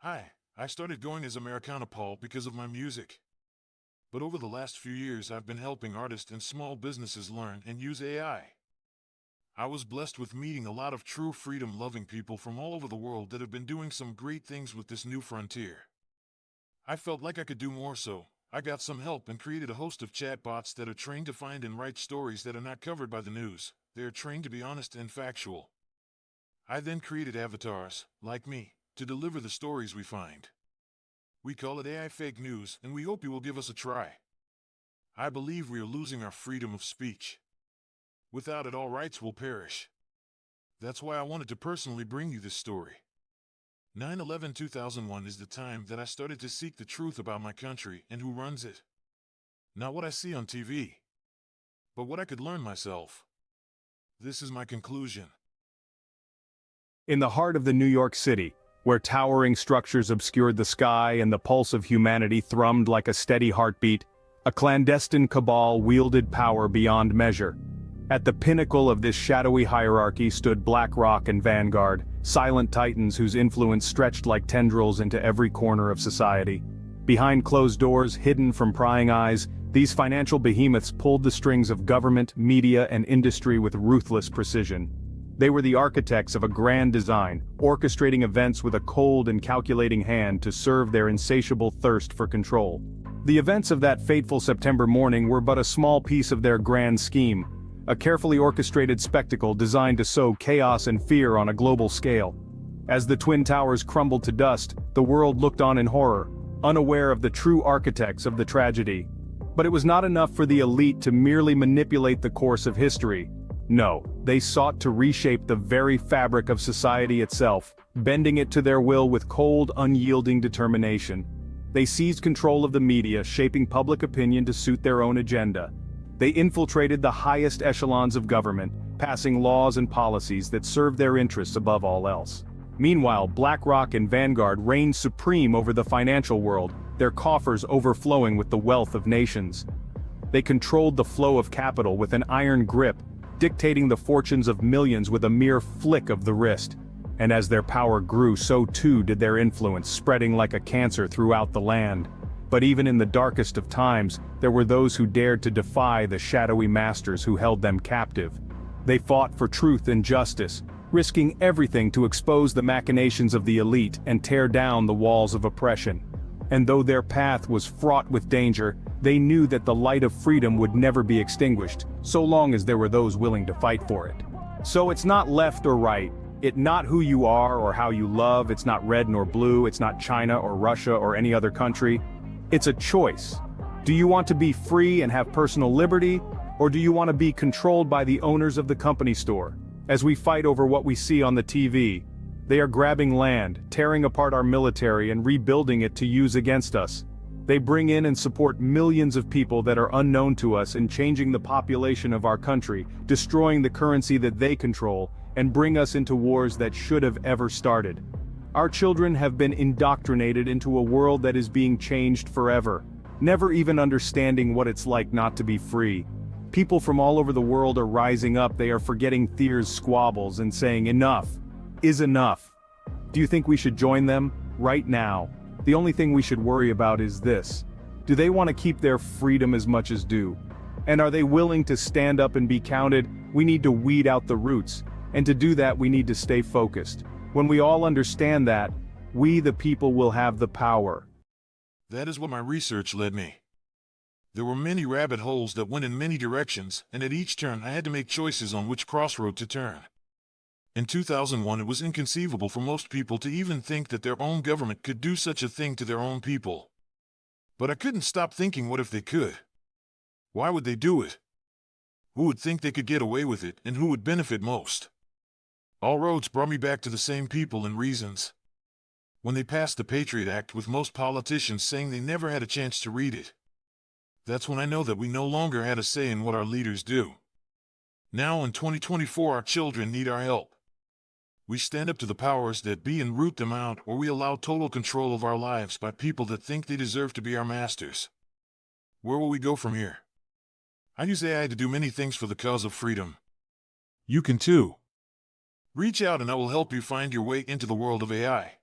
Hi, I started going as Americana Paul because of my music. But over the last few years I've been helping artists and small businesses learn and use AI. I was blessed with meeting a lot of true freedom-loving people from all over the world that have been doing some great things with this new frontier. I felt like I could do more, so I got some help and created a host of chatbots that are trained to find and write stories that are not covered by the news. They are trained to be honest and factual. I then created avatars, like me, to deliver the stories we find. We call it AI fake news, and we hope you will give us a try. I believe we are losing our freedom of speech. Without it, all rights will perish. That's why I wanted to personally bring you this story. 9/11/2001 is the time that I started to seek the truth about my country and who runs it. Not what I see on TV, but what I could learn myself. This is my conclusion. In the heart of the New York City, where towering structures obscured the sky and the pulse of humanity thrummed like a steady heartbeat, a clandestine cabal wielded power beyond measure. At the pinnacle of this shadowy hierarchy stood BlackRock and Vanguard, silent titans whose influence stretched like tendrils into every corner of society. Behind closed doors, hidden from prying eyes, these financial behemoths pulled the strings of government, media, and industry with ruthless precision. They were the architects of a grand design, orchestrating events with a cold and calculating hand to serve their insatiable thirst for control. The events of that fateful September morning were but a small piece of their grand scheme, a carefully orchestrated spectacle designed to sow chaos and fear on a global scale. As the Twin Towers crumbled to dust, the world looked on in horror, unaware of the true architects of the tragedy. But it was not enough for the elite to merely manipulate the course of history. No, they sought to reshape the very fabric of society itself, bending it to their will with cold, unyielding determination. They seized control of the media, shaping public opinion to suit their own agenda. They infiltrated the highest echelons of government, passing laws and policies that served their interests above all else. Meanwhile, BlackRock and Vanguard reigned supreme over the financial world, their coffers overflowing with the wealth of nations. They controlled the flow of capital with an iron grip, dictating the fortunes of millions with a mere flick of the wrist. And as their power grew, so too did their influence, spreading like a cancer throughout the land. But even in the darkest of times, there were those who dared to defy the shadowy masters who held them captive. They fought for truth and justice, risking everything to expose the machinations of the elite and tear down the walls of oppression. And though their path was fraught with danger, they knew that the light of freedom would never be extinguished, so long as there were those willing to fight for it. So it's not left or right, it's not who you are or how you love, it's not red nor blue, it's not China or Russia or any other country. It's a choice. Do you want to be free and have personal liberty, or do you want to be controlled by the owners of the company store? As we fight over what we see on the TV, they are grabbing land, tearing apart our military and rebuilding it to use against us. They bring in and support millions of people that are unknown to us and changing the population of our country, destroying the currency that they control, and bring us into wars that should have ever started. Our children have been indoctrinated into a world that is being changed forever, never even understanding what it's like not to be free. People from all over the world are rising up, they are forgetting Thier's squabbles and saying enough is enough. Do you think we should join them? Right now. The only thing we should worry about is this. Do they want to keep their freedom as much as due? And are they willing to stand up and be counted? We need to weed out the roots. And to do that we need to stay focused. When we all understand that, we the people will have the power. That is what my research led me. There were many rabbit holes that went in many directions, and at each turn I had to make choices on which crossroad to turn. In 2001 it was inconceivable for most people to even think that their own government could do such a thing to their own people. But I couldn't stop thinking, what if they could? Why would they do it? Who would think they could get away with it, and who would benefit most? All roads brought me back to the same people and reasons. When they passed the Patriot Act, with most politicians saying they never had a chance to read it. That's when I know that we no longer had a say in what our leaders do. Now in 2024 our children need our help. We stand up to the powers that be and root them out, or we allow total control of our lives by people that think they deserve to be our masters. Where will we go from here? I use AI to do many things for the cause of freedom. You can too. Reach out and I will help you find your way into the world of AI.